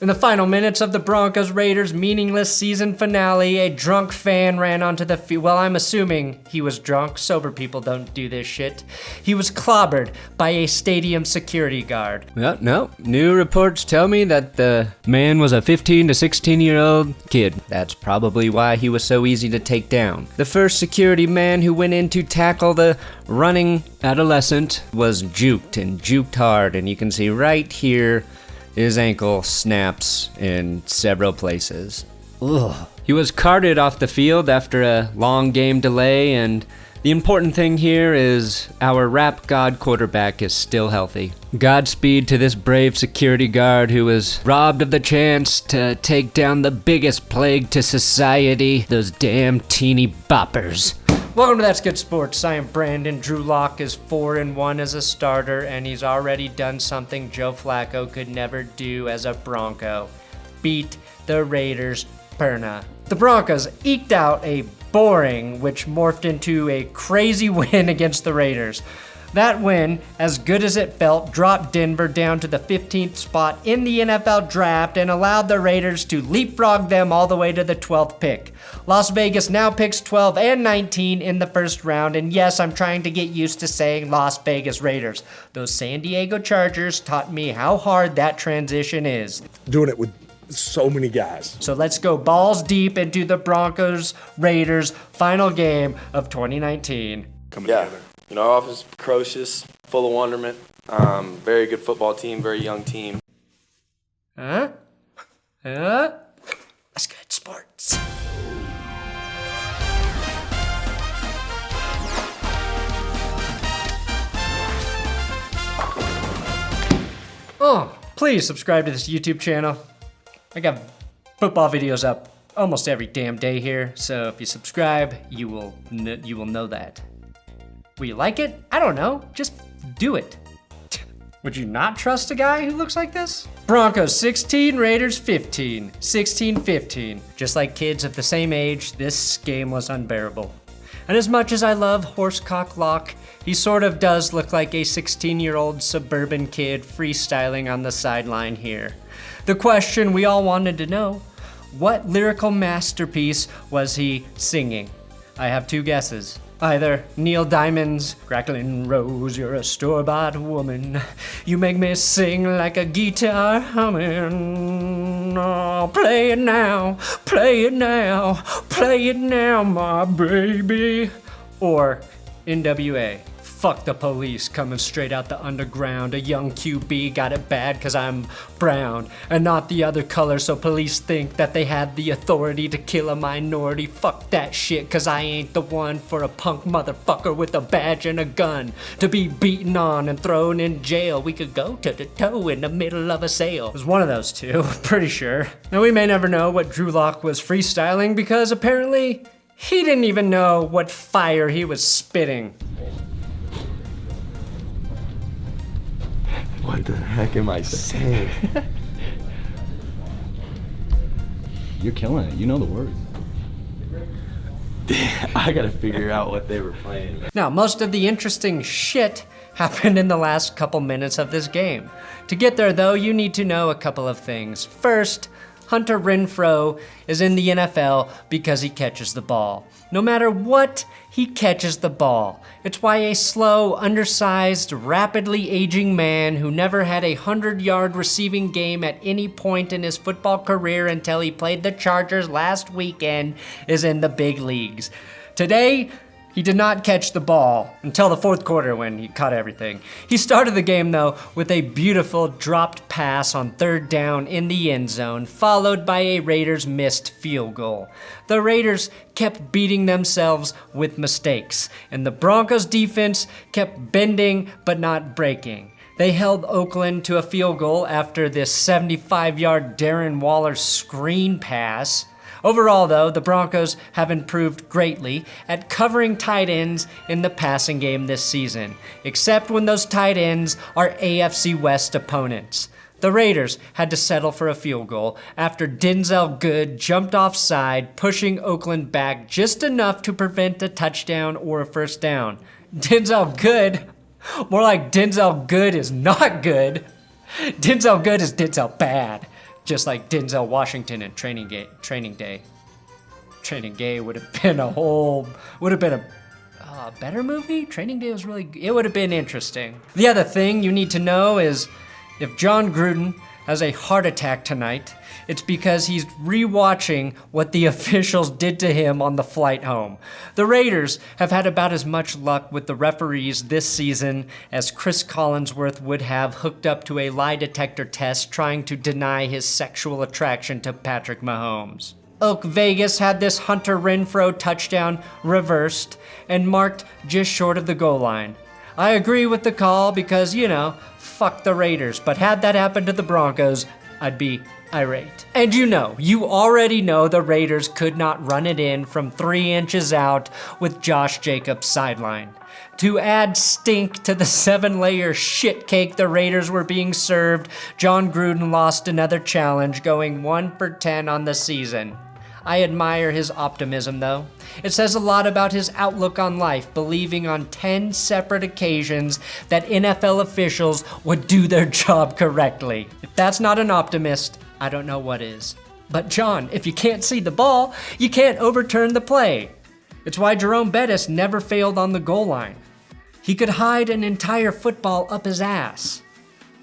In the final minutes of the Broncos-Raiders meaningless season finale, a drunk fan ran onto the field. Well, I'm assuming he was drunk. Sober people don't do this shit. He was clobbered by a stadium security guard. Well, no. New reports tell me that the man was a 15 to 16-year-old kid. That's probably why he was so easy to take down. The first security man who went in to tackle the running adolescent was juked hard, and you can see right here his ankle snaps in several places. Ugh. He was carted off the field after a long game delay, and the important thing here is our rap god quarterback is still healthy. Godspeed to this brave security guard who was robbed of the chance to take down the biggest plague to society, those damn teeny boppers. Welcome to That's Good Sports. I am Brandon. Drew Lock is 4-1 as a starter, and he's already done something Joe Flacco could never do as a Bronco. Beat the Raiders Perna. The Broncos eked out a boring, which morphed into a crazy win against the Raiders. That win, as good as it felt, dropped Denver down to the 15th spot in the NFL draft and allowed the Raiders to leapfrog them all the way to the 12th pick. Las Vegas now picks 12 and 19 in the first round, and yes, I'm trying to get used to saying Las Vegas Raiders. Those San Diego Chargers taught me how hard that transition is. Doing it with so many guys. So let's go balls deep into the Broncos-Raiders final game of 2019. Coming together. You know, our offense is precocious, full of wonderment. Very good football team, very young team. That's good sports. Oh, please subscribe to this YouTube channel. I got football videos up almost every damn day here, so if you subscribe, you will know that. Will you like it? I don't know. Just do it. Would you not trust a guy who looks like this? Broncos 16, Raiders 15. 16-15. Just like kids of the same age, this game was unbearable. And as much as I love Horsecock Lock, he sort of does look like a 16-year-old suburban kid freestyling on the sideline here. The question we all wanted to know, what lyrical masterpiece was he singing? I have two guesses. Either Neil Diamond's Crackling Rose, you're a store-bought woman. You make me sing like a guitar humming. Oh, play it now, play it now, play it now, my baby. Or NWA. Fuck the police, coming straight out the underground. A young QB got it bad cause I'm brown and not the other color, so police think that they had the authority to kill a minority. Fuck that shit, cause I ain't the one for a punk motherfucker with a badge and a gun to be beaten on and thrown in jail. We could go toe to toe in the middle of a sale. It was one of those two, pretty sure. Now we may never know what Drew Lock was freestyling because apparently he didn't even know what fire he was spitting. What the heck am I saying? You're killing it. You know the words. I gotta figure out what they were playing. Now, most of the interesting shit happened in the last couple minutes of this game. To get there, though, you need to know a couple of things. First, Hunter Renfrow is in the NFL because he catches the ball. No matter what, he catches the ball. It's why a slow, undersized, rapidly aging man who never had a 100-yard receiving game at any point in his football career until he played the Chargers last weekend is in the big leagues. Today, he did not catch the ball until the fourth quarter when he caught everything. He started the game, though, with a beautiful dropped pass on third down in the end zone, followed by a Raiders missed field goal. The Raiders kept beating themselves with mistakes, and the Broncos defense kept bending but not breaking. They held Oakland to a field goal after this 75-yard Darren Waller screen pass. Overall, though, the Broncos have improved greatly at covering tight ends in the passing game this season, except when those tight ends are AFC West opponents. The Raiders had to settle for a field goal after Denzel Good jumped offside, pushing Oakland back just enough to prevent a touchdown or a first down. Denzel Good? More like Denzel Good is not good. Denzel Good is Denzel bad. Just like Denzel Washington in Training Day. Training Day would have been a better movie? Training Day was it would have been interesting. The other thing you need to know is if John Gruden has a heart attack tonight, it's because he's rewatching what the officials did to him on the flight home. The Raiders have had about as much luck with the referees this season as Chris Collinsworth would have hooked up to a lie detector test trying to deny his sexual attraction to Patrick Mahomes. Oak Vegas had this Hunter Renfrow touchdown reversed and marked just short of the goal line. I agree with the call because, fuck the Raiders, but had that happened to the Broncos, I'd be irate. And you already know the Raiders could not run it in from 3 inches out with Josh Jacobs' sideline. To add stink to the 7-layer shit cake the Raiders were being served, John Gruden lost another challenge, going 1 for 10 on the season. I admire his optimism, though. It says a lot about his outlook on life, believing on 10 separate occasions that NFL officials would do their job correctly. If that's not an optimist, I don't know what is. But John, if you can't see the ball, you can't overturn the play. It's why Jerome Bettis never failed on the goal line. He could hide an entire football up his ass.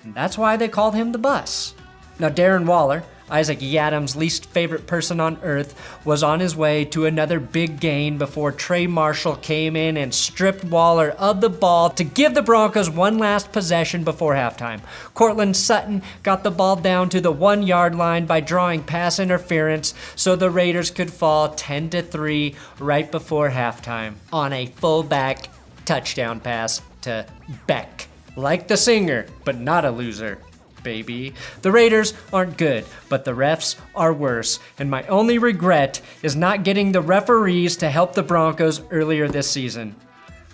And that's why they called him the bus. Now Darren Waller, Isaac Yadam's least favorite person on earth, was on his way to another big gain before Trey Marshall came in and stripped Waller of the ball to give the Broncos one last possession before halftime. Cortland Sutton got the ball down to the 1-yard line by drawing pass interference so the Raiders could fall 10-3 right before halftime on a fullback touchdown pass to Beck. Like the singer, but not a loser. Baby. The Raiders aren't good, but the refs are worse, and my only regret is not getting the referees to help the Broncos earlier this season.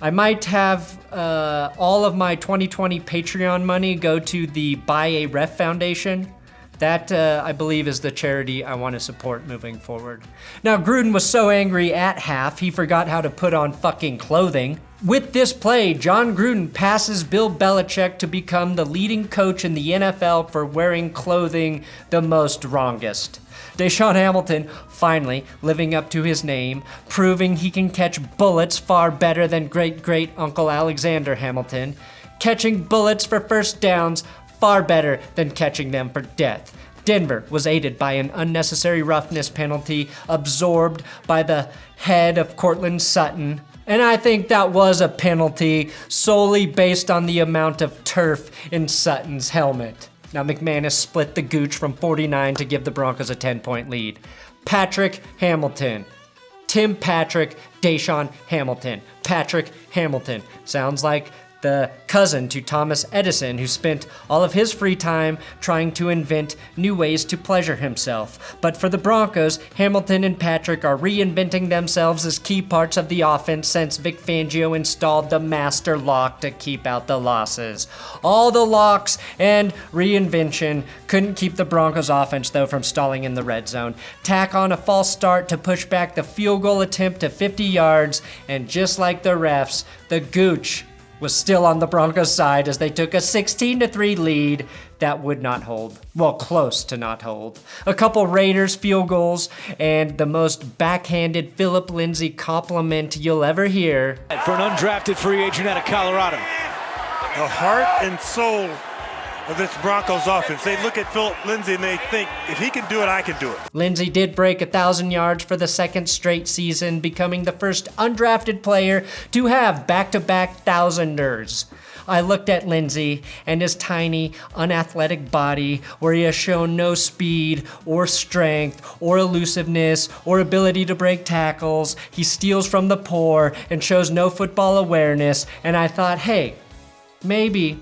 I might have all of my 2020 Patreon money go to the Buy a Ref Foundation. That, I believe, is the charity I want to support moving forward. Now, Gruden was so angry at half, he forgot how to put on fucking clothing. With this play, John Gruden passes Bill Belichick to become the leading coach in the NFL for wearing clothing the most wrongest. Deshaun Hamilton finally living up to his name, proving he can catch bullets far better than great-great-uncle Alexander Hamilton, catching bullets for first downs far better than catching them for death. Denver was aided by an unnecessary roughness penalty absorbed by the head of Cortland Sutton. And I think that was a penalty solely based on the amount of turf in Sutton's helmet. Now McManus split the gooch from 49 to give the Broncos a 10-point lead. Patrick Hamilton. Tim Patrick, Deshaun Hamilton. Patrick Hamilton. Sounds like the cousin to Thomas Edison, who spent all of his free time trying to invent new ways to pleasure himself. But for the Broncos, Hamilton and Patrick are reinventing themselves as key parts of the offense since Vic Fangio installed the master lock to keep out the losses. All the locks and reinvention couldn't keep the Broncos offense, though, from stalling in the red zone. Tack on a false start to push back the field goal attempt to 50 yards, and just like the refs, the gooch was still on the Broncos' side as they took a 16-3 lead that would not hold. Well, close to not hold. A couple Raiders field goals and the most backhanded Phillip Lindsay compliment you'll ever hear. For an undrafted free agent out of Colorado. The heart and soul of this Broncos offense. They look at Phillip Lindsay and they think, if he can do it, I can do it. Lindsay did break 1,000 yards for the second straight season, becoming the first undrafted player to have back-to-back thousanders. I looked at Lindsay and his tiny, unathletic body, where he has shown no speed or strength or elusiveness or ability to break tackles. He steals from the poor and shows no football awareness, and I thought, hey, maybe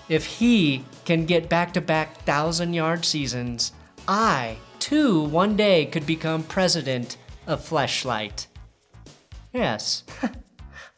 if he can get back-to-back 1,000-yard seasons, I, too, one day could become president of Fleshlight. Yes,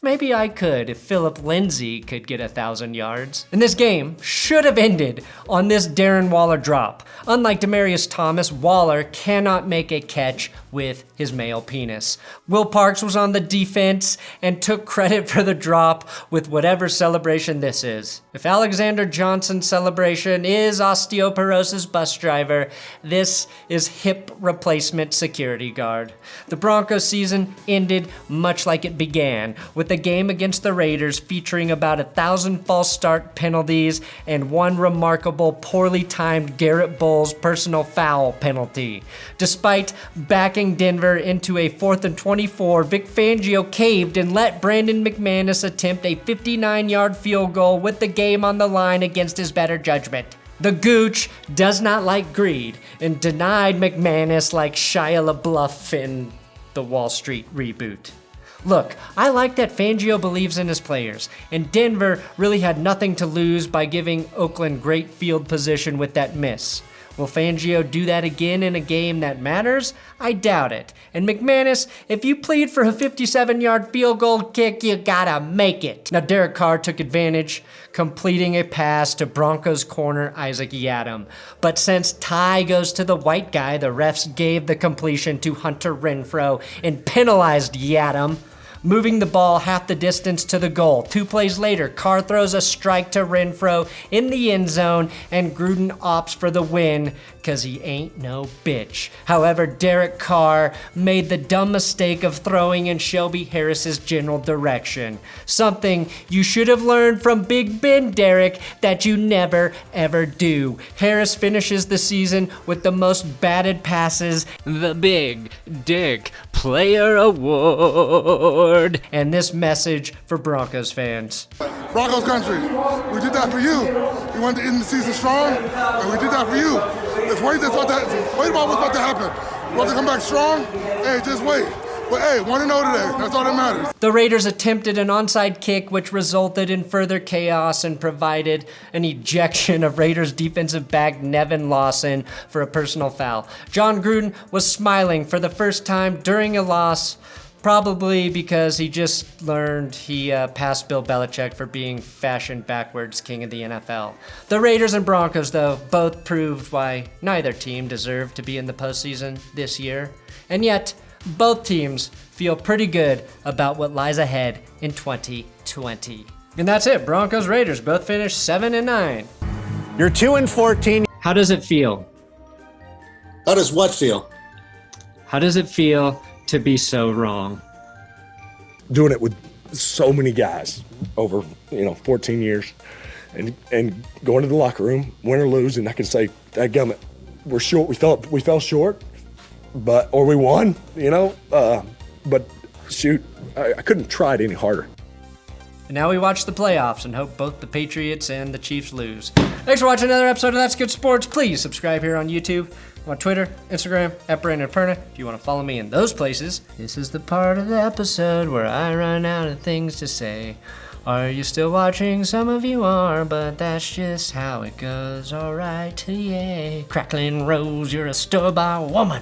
maybe I could if Phillip Lindsay could get 1,000 yards. And this game should have ended on this Darren Waller drop. Unlike Demaryius Thomas, Waller cannot make a catch with his male penis. Will Parks was on the defense and took credit for the drop with whatever celebration this is. If Alexander Johnson's celebration is osteoporosis bus driver, this is hip replacement security guard. The Broncos season ended much like it began, with the game against the Raiders featuring about 1,000 false start penalties and one remarkable poorly timed Garrett Bowles personal foul penalty. Despite backing Denver into a 4th and 24, Vic Fangio caved and let Brandon McManus attempt a 59-yard field goal with the game on the line against his better judgment. The Gooch does not like greed and denied McManus like Shia LaBeouf in the Wall Street reboot. Look, I like that Fangio believes in his players, and Denver really had nothing to lose by giving Oakland great field position with that miss. Will Fangio do that again in a game that matters? I doubt it. And McManus, if you plead for a 57-yard field goal kick, you gotta make it. Now Derek Carr took advantage, completing a pass to Broncos corner Isaac Yiadom. But since tie goes to the white guy, the refs gave the completion to Hunter Renfrow and penalized Yiadom, moving the ball half the distance to the goal. 2 plays later, Carr throws a strike to Renfrow in the end zone, and Gruden opts for the win because he ain't no bitch. However, Derek Carr made the dumb mistake of throwing in Shelby Harris's general direction. Something you should have learned from Big Ben, Derek, that you never ever do. Harris finishes the season with the most batted passes, the Big Dick Player Award. And this message for Broncos fans. Broncos country, we did that for you. We wanted to end the season strong, and we did that for you. Let's wait about what's about to happen. We want to come back strong. Hey, just wait. But hey, 1-0 today. That's all that matters. The Raiders attempted an onside kick, which resulted in further chaos and provided an ejection of Raiders defensive back Nevin Lawson for a personal foul. John Gruden was smiling for the first time during a loss, probably because he just learned he passed Bill Belichick for being fashion backwards king of the NFL. The Raiders and Broncos, though, both proved why neither team deserved to be in the postseason this year. And yet, both teams feel pretty good about what lies ahead in 2020. And that's it. Broncos, Raiders both finished 7-9. You're 2-14. How does it feel? How does what feel? How does it feel to be so wrong? Doing it with so many guys over 14 years, and going to the locker room, win or lose, and I can say, dadgummit, we're short. We fell short, or we won. But shoot, I couldn't try it any harder. And now we watch the playoffs and hope both the Patriots and the Chiefs lose. Thanks for watching another episode of That's Good Sports. Please subscribe here on YouTube, on Twitter, Instagram, at Brandon Perna. If you want to follow me in those places, this is the part of the episode where I run out of things to say. Are you still watching? Some of you are, but that's just how it goes. Alright, yay. Crackling Rose, you're a store-bought woman.